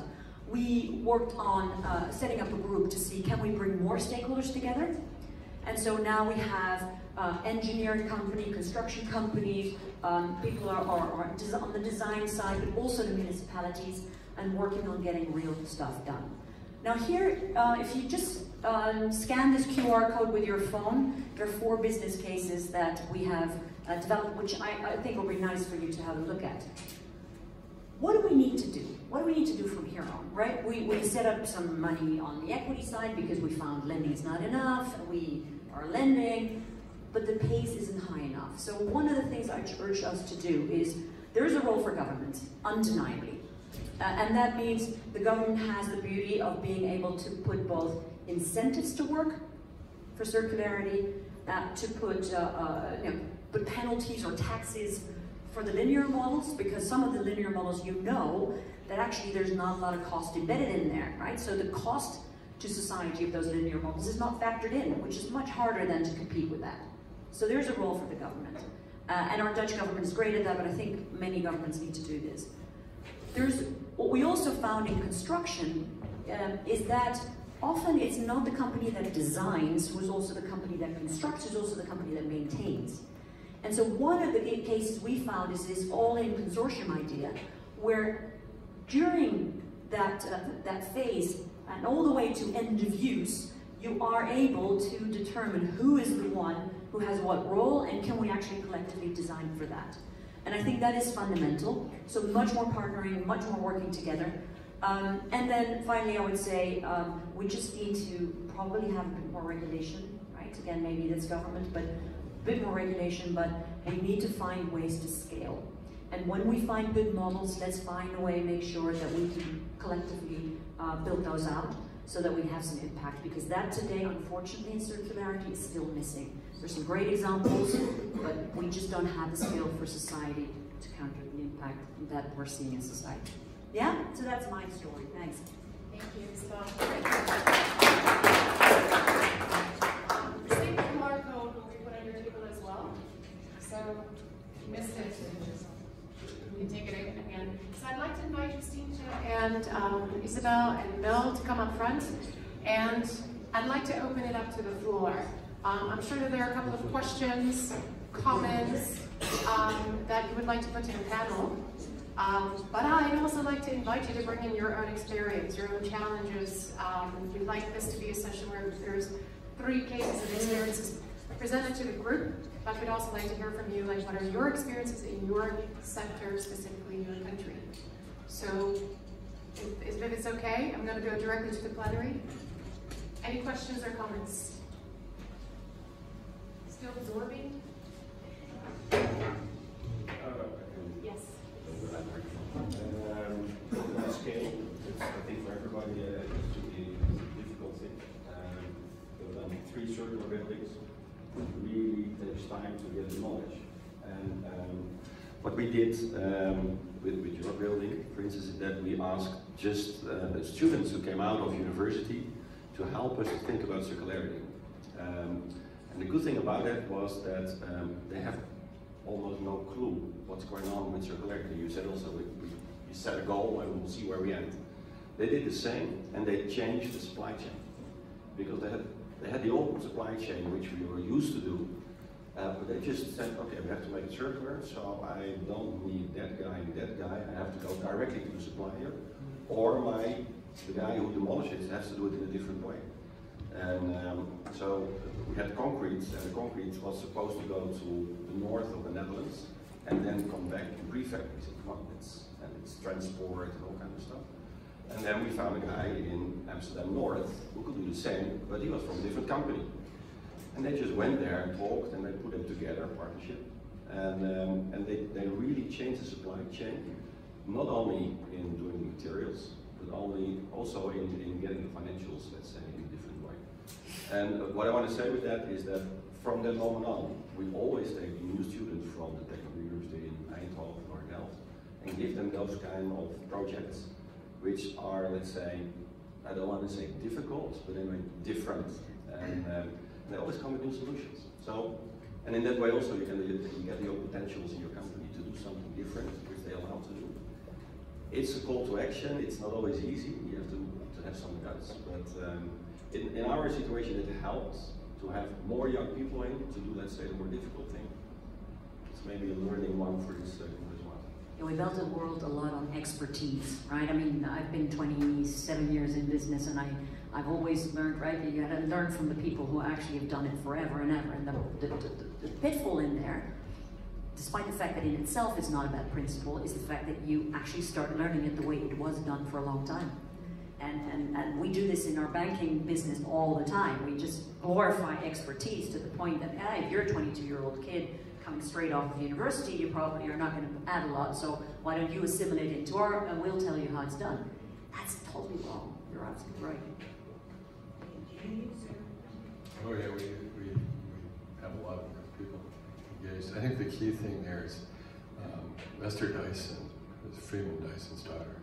We worked on setting up a group to see, can we bring more stakeholders together? And so now we have engineering company, construction companies, people are on the design side, but also the municipalities, and working on getting real stuff done. Now here, if you just scan this QR code with your phone, there are 4 business cases that we have developed, which I think will be nice for you to have a look at. What do we need to do? What do we need to do from here on, right? We set up some money on the equity side because we found lending is not enough, we are lending, but the pace isn't high enough. So one of the things I urge us to do is, there is a role for government, undeniably. And that means the government has the beauty of being able to put both incentives to work for circularity, to put penalties or taxes for the linear models, because some of the linear models, you know that actually there's not a lot of cost embedded in there, right? So the cost to society of those linear models is not factored in, which is much harder than to compete with that. So there's a role for the government. And our Dutch government is great at that, but I think many governments need to do this. What we also found in construction is that often it's not the company that designs who's also the company that constructs, who's also the company that maintains. And so one of the cases we found is this all-in consortium idea, where during that phase and all the way to end of use, you are able to determine who is the one who has what role, and can we actually collectively design for that. And I think that is fundamental. So much more partnering, much more working together. And then finally, I would say we just need to probably have a bit more regulation, right? Again, maybe that's government, but a bit more regulation, but we need to find ways to scale. And when we find good models, let's find a way to make sure that we can collectively build those out so that we have some impact, because that today, unfortunately, in circularity is still missing. There's some great examples, but we just don't have the skill for society to counter the impact that we're seeing in society. Yeah? So that's my story. Thanks. Thank you, Isabel. Same QR code will be put on your table as well. So if you missed it, you can take it again. So I'd like to invite Christine and Isabel and Bill to come up front. And I'd like to open it up to the floor. I'm sure that there are a couple of questions, comments that you would like to put to the panel. But I'd also like to invite you to bring in your own experience, your own challenges. We'd like this to be a session where there's 3 cases of experiences presented to the group, but we'd also like to hear from you, like what are your experiences in your sector, specifically in your country. So, if it's okay, I'm going to go directly to the plenary. Any questions or comments? Still absorbing? Yes. On a scale, it's, I think for everybody it should be a difficult thing. We've done 3 circular buildings. It really takes time to get the knowledge. And what we did with your building, for instance, is that we asked just the students who came out of university to help us to think about circularity. And the good thing about it was that they have almost no clue what's going on with circularity. You said also we set a goal and we'll see where we end. They did the same, and they changed the supply chain because they had the old supply chain which we were used to do, but they just said, okay, we have to make it circular, so I don't need that guy and that guy. I have to go directly to the supplier, or the guy who demolishes has to do it in a different way. And so we had concrete, and the concrete was supposed to go to the north of the Netherlands and then come back to prefab. We said, come on, it's transport and all kind of stuff. And then we found a guy in Amsterdam North who could do the same, but he was from a different company. And they just went there and talked, and they put them together, a partnership. And they really changed the supply chain, not only in doing the materials, but also in getting the financials, let's say, in a different way. And what I want to say with that is that from that moment on, we always take new students from the Technical University in Eindhoven or Delft and give them those kind of projects, which are, let's say, I don't want to say difficult, but anyway, different. And they always come with new solutions. So, and in that way also you get your potentials in your company to do something different, which they allow to do. It's a call to action. It's not always easy. You have to have some guts. But in our situation, it helps to have more young people in to do, let's say, the more difficult thing. It's maybe a learning one for this group as well. we built a world a lot on expertise, right? I mean, I've been 27 years in business, and I've always learned, right, that you gotta learn from the people who actually have done it forever and ever. And the pitfall in there, despite the fact that in itself it's not a bad principle, is the fact that you actually start learning it the way it was done for a long time. And we do this in our banking business all the time. We just glorify expertise to the point that, if you're a 22-year-old kid coming straight off of university, you probably are not going to add a lot, so why don't you assimilate into our, and we'll tell you how it's done. That's totally wrong. You're absolutely right. Oh yeah, we have a lot of people engaged. I think the key thing there is Esther Dyson, who's Freeman Dyson's daughter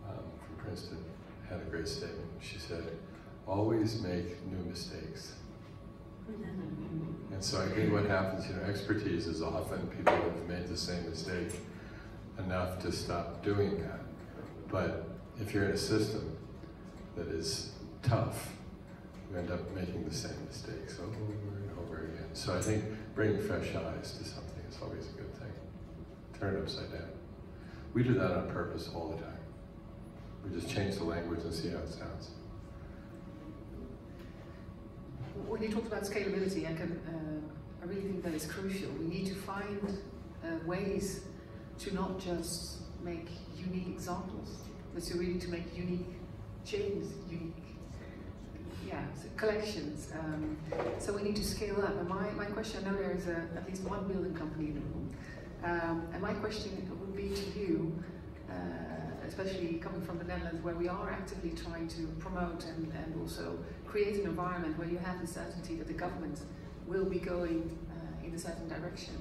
from Princeton, had a great statement. She said, always make new mistakes. And so I think what happens, expertise is often people have made the same mistake enough to stop doing that. But if you're in a system that is tough, you end up making the same mistakes over and over again. So I think bringing fresh eyes to something is always a good thing. Turn it upside down. We do that on purpose all the time. We just change the language and see how it sounds. When you talked about scalability, I really think that is crucial. We need to find ways to not just make unique examples, but to really make unique chains, unique collections. So we need to scale up. And my question, I know there is at least one building company in the room, and my question would be to you, especially coming from the Netherlands, where we are actively trying to promote and also create an environment where you have the certainty that the government will be going in a certain direction.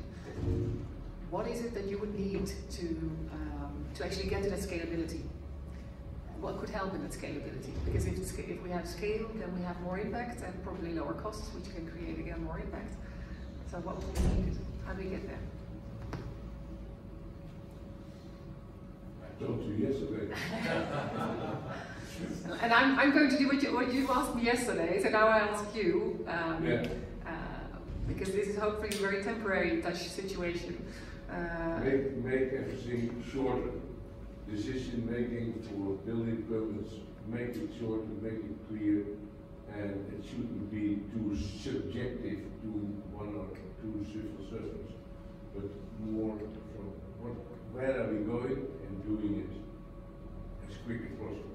What is it that you would need to actually get to that scalability? What could help in that scalability? Because if we have scale, then we have more impact and probably lower costs, which can create again more impact. So what would we need? How do we get there? I told you yesterday. And I'm going to do what you asked me yesterday, so now I ask you, because this is hopefully a very temporary touch situation. Make everything shorter. Decision making for building permits, make it shorter, make it clear, and it shouldn't be too subjective to one or two civil servants, but more from where are we going and doing it as quick as possible.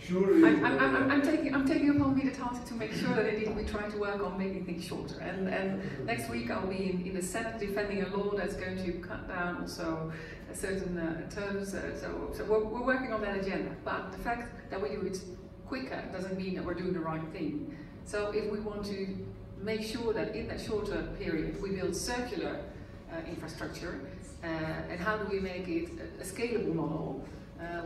Sure. I'm taking upon me the task to make sure that indeed we try to work on making things shorter. And next week I'll be in the Senate defending a law that's going to cut down also certain terms. So we're working on that agenda. But the fact that we do it quicker doesn't mean that we're doing the right thing. So if we want to make sure that in that shorter period we build circular infrastructure, and how do we make it a scalable model?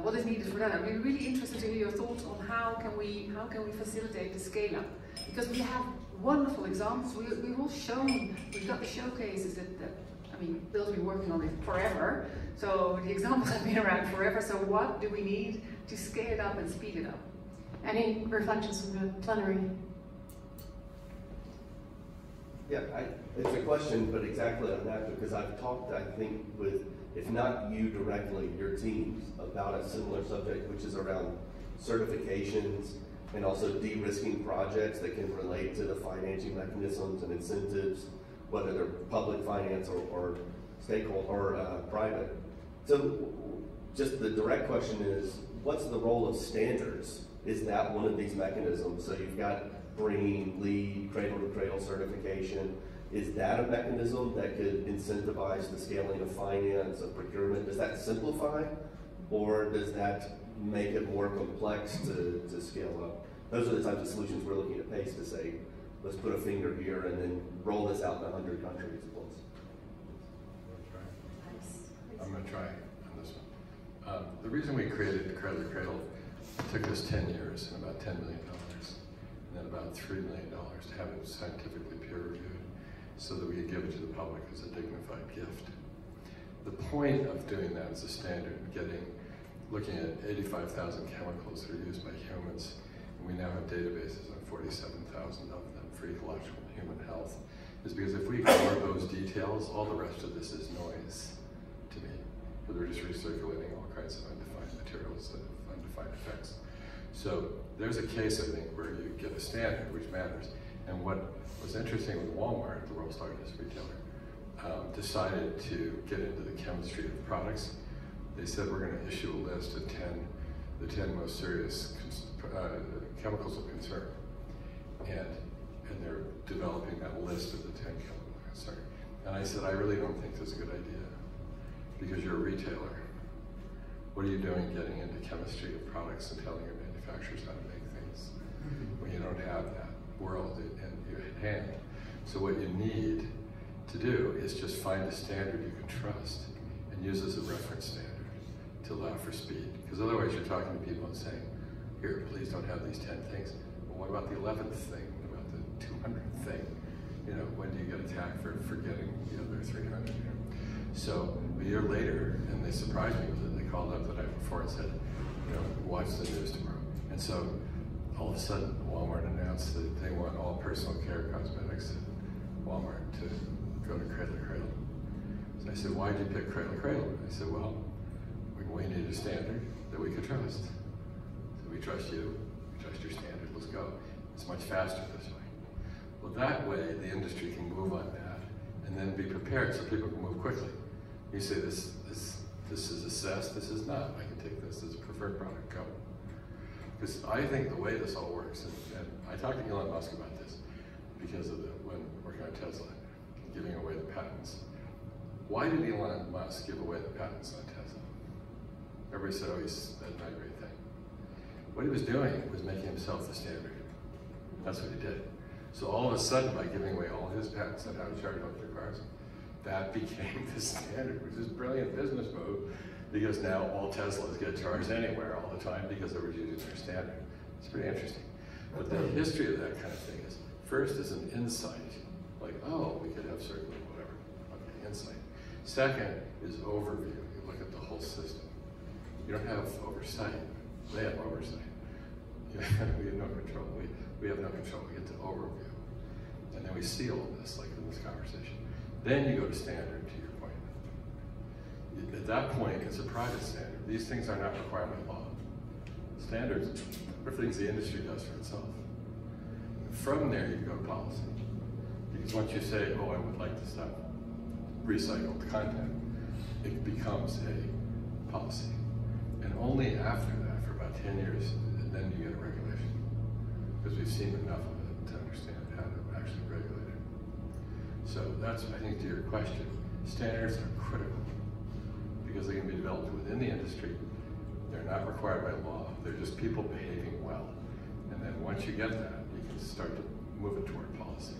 What is needed for that? I'd be really interested to hear your thoughts on how can we facilitate the scale up? Because we have wonderful examples. We've all shown, we've got the showcases that I mean, Bill's been working on it forever. So the examples have been around forever. So what do we need to scale it up and speed it up? Any reflections from the plenary? Yeah, it's a question, but exactly on that, because I've talked, I think, with, if not you directly, your teams, about a similar subject, which is around certifications and also de-risking projects that can relate to the financing mechanisms and incentives, whether they're public finance or stakeholder or private. So just the direct question is, what's the role of standards? Is that one of these mechanisms? So you've got BREEAM, LEED, cradle-to-cradle certification. Is that a mechanism that could incentivize the scaling of finance, of procurement? Does that simplify, or does that make it more complex to scale up? Those are the types of solutions we're looking at PACE to say, let's put a finger here and then roll this out in 100 countries at once. I'm going to try on this one. The reason we created the Cradle took us 10 years and about $10 million, and then about $3 million to have it scientifically peer-reviewed so that we could give it to the public as a dignified gift. The point of doing that as a standard, looking at 85,000 chemicals that are used by humans, and we now have databases on 47,000 of them for ecological and human health, is because if we ignore those details, all the rest of this is noise to me. where they're just recirculating all kinds of undefined materials that have undefined effects. So there's a case, I think, where you get a standard, which matters. And what was interesting with Walmart, the world's largest retailer, decided to get into the chemistry of products. They said, we're going to issue a list of the 10 most serious chemicals of concern. And they're developing that list of the 10 chemicals of concern. And I said, I really don't think that's a good idea, because you're a retailer. What are you doing getting into chemistry of products and telling your manufacturers how to make things when you don't have that world in your hand? So what you need to do is just find a standard you can trust and use as a reference standard to allow for speed. Because otherwise you're talking to people and saying, here, please don't have these 10 things. Well, what about the 11th thing? What about the 200th thing? You know, when do you get attacked for forgetting the other 300? So a year later, and they surprised me with it, they called up the night before and said, you know, watch the news tomorrow. And so all of a sudden, Walmart announced that they want all personal care cosmetics at Walmart to go to Cradle. So I said, why'd you pick Cradle? I said, well, we needed a standard that we could trust. So we trust you, we trust your standard, let's go. It's much faster this way. Well, that way the industry can move on that and then be prepared so people can move quickly. You say this is assessed, this is not. I can take this as a preferred product, go. Because I think the way this all works, and I talked to Elon Musk about this because of when working on Tesla, giving away the patents. Why did Elon Musk give away the patents on Tesla? Everybody said, oh, that's not a great thing. What he was doing was making himself the standard. That's what he did. So all of a sudden, by giving away all his patents on how to charge electric cars, that became the standard, which is a brilliant business move, because now all Teslas get charged anywhere all the time because they were using their standard. It's pretty interesting. But the history of that kind of thing is, first is an insight, like, oh, we could have circular whatever, okay, insight. Second is overview. You look at the whole system. You don't have oversight. They have oversight. We have no control. We have no control. We get to overview. And then we see all this, like in this conversation. Then you go to standard, to your point. At that point, it's a private standard. These things are not required by law. Standards are things the industry does for itself. From there, you go to policy. Because once you say, oh, I would like to stop recycled content, it becomes a policy. And only after that, for about 10 years, then you get a regulation. Because we've seen enough of it to understand how to actually regulate it. So that's, I think, to your question, standards are critical because they can be developed within the industry. They're not required by law. They're just people behaving well. And then once you get that, you can start to move it toward policy.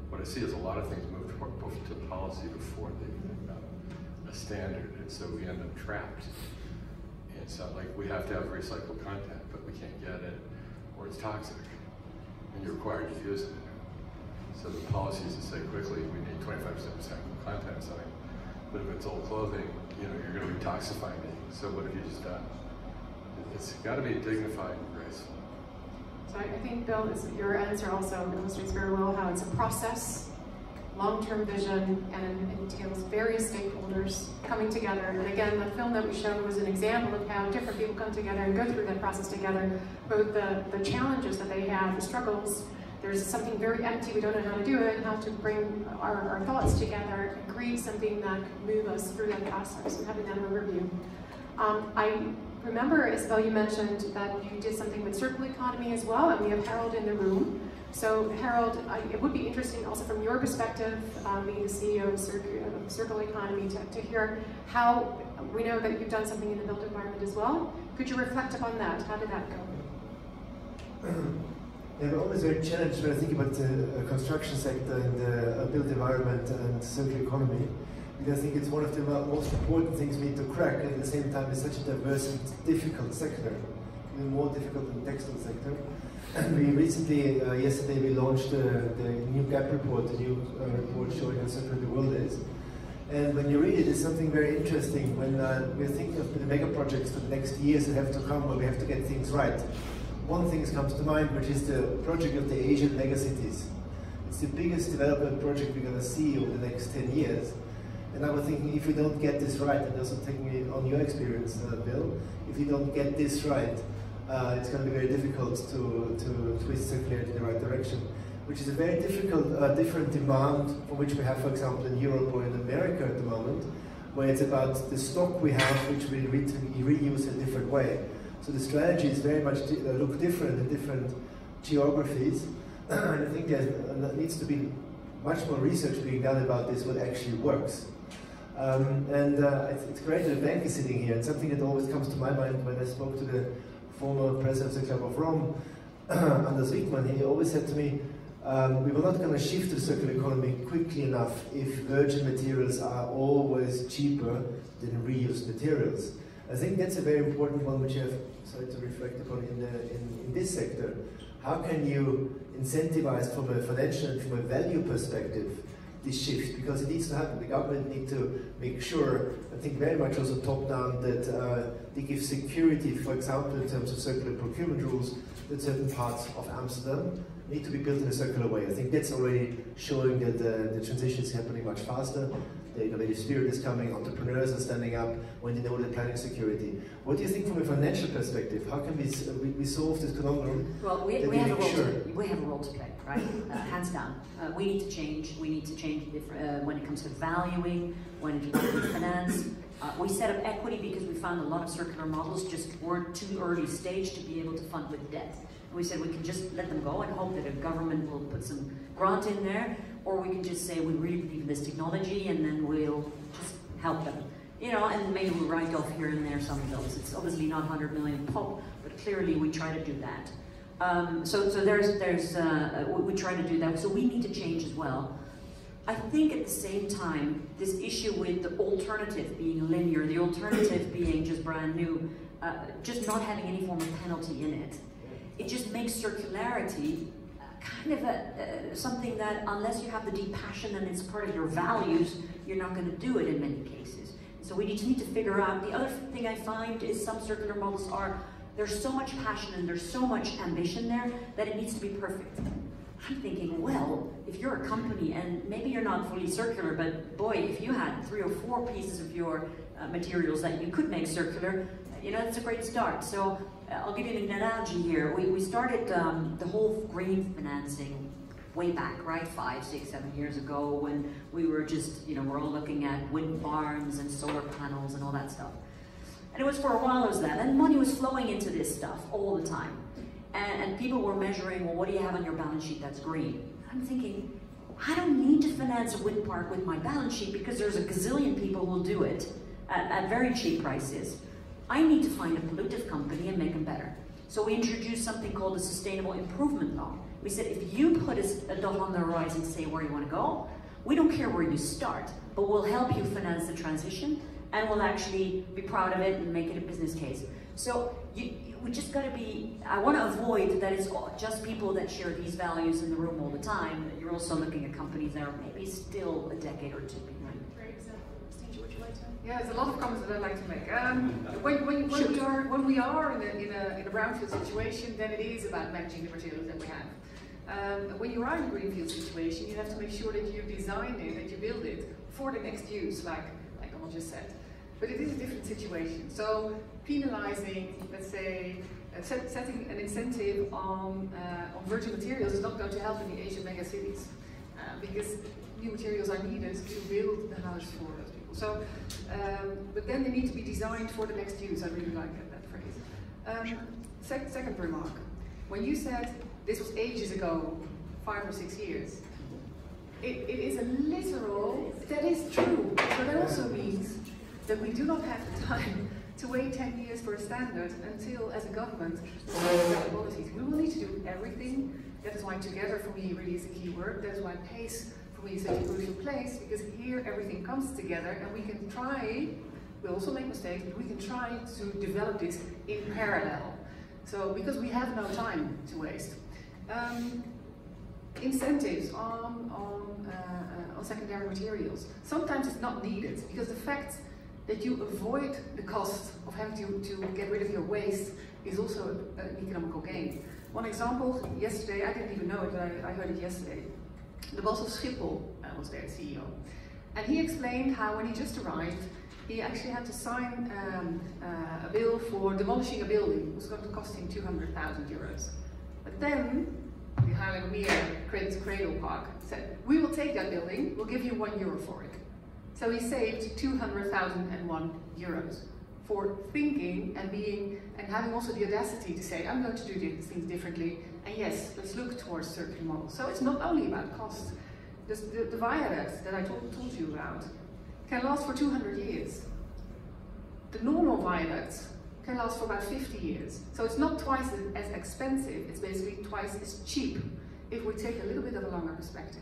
What I see is a lot of things move to policy before they become a standard, and so we end up trapped. It's not like we have to have recycled content, but we can't get it, or it's toxic, and you're required to use it. So the policy is to say quickly, we need 25% recycled content, something. But if it's old clothing, you know, you're going to re-toxify me. So what have you just done? It's got to be dignified and graceful. So I think, Bill, your answer also illustrates very well how it's a process, long-term vision, and it entails various stakeholders coming together. And again, the film that we showed was an example of how different people come together and go through that process together, both the challenges that they have, the struggles. There's something very empty, we don't know how to do it, how to bring our thoughts together and create something that can move us through that process, and having that overview. I remember, Isabel, you mentioned that you did something with circular economy as well, and we have Harold in the room. So Harold, it would be interesting also from your perspective, being the CEO of Circular Economy, to hear how, we know that you've done something in the built environment as well. Could you reflect upon that? How did that go? Yeah, we're always very challenged when I think about the construction sector and the built environment and circular economy. Because I think it's one of the most important things we need to crack, and at the same time it's such a diverse and difficult sector, even more difficult than the textile sector. And we recently, yesterday, we launched the new GAP report, the new report showing how circular the world is. And when you read it, it's something very interesting. When we're thinking of the mega projects for the next years that have to come, where we have to get things right. One thing comes to mind, which is the project of the Asian megacities. It's the biggest development project we're going to see over the next 10 years. And I was thinking, if we don't get this right, and also taking it on your experience, Bill, if you don't get this right, it's going to be very difficult to twist circularity in the right direction, which is a very different demand for which we have, for example, in Europe or in America at the moment, where it's about the stock we have, which we reuse in a different way. So the strategies very much look different in different geographies, and I think there needs to be much more research being done about this, what actually works. It's great that Bank is sitting here, and something that always comes to my mind when I spoke to the former president of the Club of Rome, Anders Wickman, he always said to me, we were not going to shift to the circular economy quickly enough if virgin materials are always cheaper than reused materials. I think that's a very important one which I have started to reflect upon in this sector. How can you incentivize from a financial and from a value perspective this shift? Because it needs to happen. The government needs to make sure, I think very much also top down, that they give security, for example, in terms of circular procurement rules, that certain parts of Amsterdam need to be built in a circular way. I think that's already showing that the transition is happening much faster. The innovative spirit is coming, entrepreneurs are standing up when they know they're planning security. What do you think from a financial perspective? How can we solve this conundrum? Well, we have a role to play, right? Hands down. We need to change. We need to change when it comes to valuing, when it comes to finance. We set up equity because we found a lot of circular models just weren't too early stage to be able to fund with debt. We said we can just let them go and hope that a government will put some grant in there, or we can just say we really believe in this technology and then we'll just help them. You know, and maybe we'll write off here and there some of those. It's obviously not 100 million pop, but clearly we try to do that. So we try to do that. So we need to change as well. I think at the same time, this issue with the alternative being linear, the alternative being just brand new, just not having any form of penalty in it, it just makes circularity kind of something that unless you have the deep passion and it's part of your values, you're not going to do it in many cases. So we need to figure out. The other thing I find is some circular models there's so much passion and there's so much ambition there that it needs to be perfect. I'm thinking, well, if you're a company and maybe you're not fully circular, but boy, if you had 3 or 4 pieces of your materials that you could make circular, you know, that's a great start. So I'll give you an analogy here. We started the whole green financing way back, right, 5, 6, 7 years ago, when we were just, you know, we're all looking at wind farms and solar panels and all that stuff. And it was for a while as that, and money was flowing into this stuff all the time. And people were measuring, well, what do you have on your balance sheet that's green? I'm thinking, I don't need to finance a wind park with my balance sheet because there's a gazillion people who will do it at very cheap prices. I need to find a pollutive company and make them better. So we introduced something called the Sustainable Improvement Law. We said, if you put a dot on the horizon and say where you want to go, we don't care where you start, but we'll help you finance the transition and we'll actually be proud of it and make it a business case. So we just got to be, I want to avoid that it's just people that share these values in the room all the time. You're also looking at companies that are maybe still a decade or 2 behind. Great example. Steve, would you like to? Yeah, there's a lot of comments that I'd like to make. When we are in a brownfield situation, then it is about managing the materials that we have. When you are in a greenfield situation, you have to make sure that you design it, that you build it for the next use, like Donald just said. But it is a different situation. So penalizing, let's say, setting an incentive on virgin materials is not going to help in the Asian mega cities because new materials are needed to build the house for those people. So, but then they need to be designed for the next use. I really like that phrase. Second remark, when you said this was ages ago, 5 or 6 years, it is a literal, that is true, but that also means that we do not have the time to wait 10 years for a standard until, as a government, we have policies. We will need to do everything. That is why together for me really is a key word. That is why pace for me is such a crucial place, because here everything comes together and we can try, we also make mistakes, but we can try to develop this in parallel. So, because we have no time to waste. Incentives on secondary materials. Sometimes it's not needed, because the fact that you avoid the cost of having to get rid of your waste is also an economical gain. One example, yesterday, I didn't even know it, but I heard it yesterday. The boss of Schiphol was there, CEO. And he explained how when he just arrived, he actually had to sign a bill for demolishing a building. It was going to cost him 200,000 euros. But then, the Haarlemmermeer Cradle Park said, we will take that building, we'll give you €1 for it. So he saved 200,001 euros for thinking and having also the audacity to say, I'm going to do these things differently, and yes, let's look towards circular models. So it's not only about cost. The viaduct that I told you about can last for 200 years. The normal viaducts can last for about 50 years. So it's not twice as expensive, it's basically twice as cheap if we take a little bit of a longer perspective.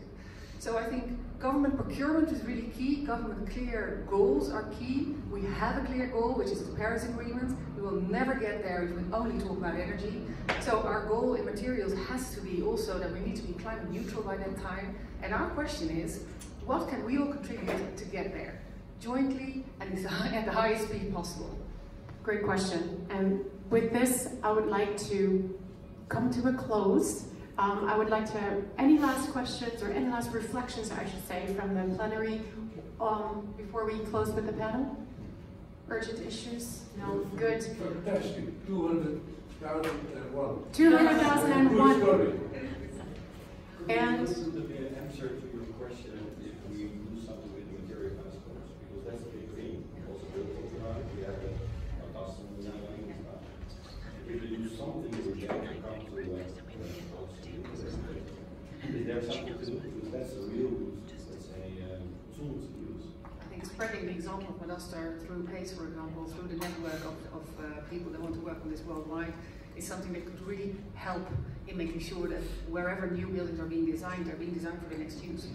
So I think government procurement is really key, government clear goals are key. We have a clear goal, which is the Paris Agreement. We will never get there if we only talk about energy. So our goal in materials has to be also that we need to be climate neutral by that time. And our question is, what can we all contribute to get there? Jointly and at the highest speed possible. Great question. And with this, I would like to come to a close. I would like to, any last questions or any last reflections, I should say, from the plenary before we close with the panel? Urgent issues? No? Good. Fantastic. 200,001. 200,001. And this is the answer to your question if we do something with the material passports, because that's a big thing. Also, we have a custom language. If we do something with that, we come to is there something to do? Because that's a real, let's say, tool to use. I think spreading the example of McDonough through PACE, for example, through the network of people that want to work on this worldwide, is something that could really help in making sure that wherever new buildings are being designed for the next use.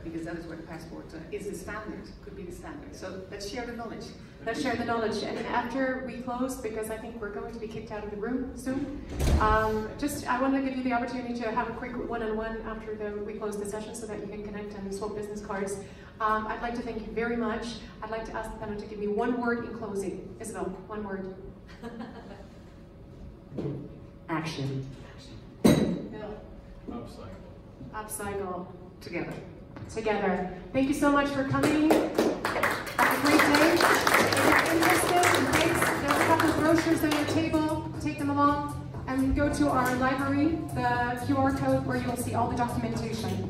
Because that is where the passport is the standard, could be the standard. So let's share the knowledge. Let's share the knowledge. And after we close, because I think we're going to be kicked out of the room soon, I want to give you the opportunity to have a quick one-on-one after we close the session so that you can connect and swap business cards. I'd like to thank you very much. I'd like to ask the panel to give me one word in closing. Isabel, one word. Action. Bill. Upcycle. Upcycle. Together. Together. Thank you so much for coming. Have a great day. If you're interested in PACE, there's a couple of brochures on your table. Take them along and go to our library, the QR code where you'll see all the documentation.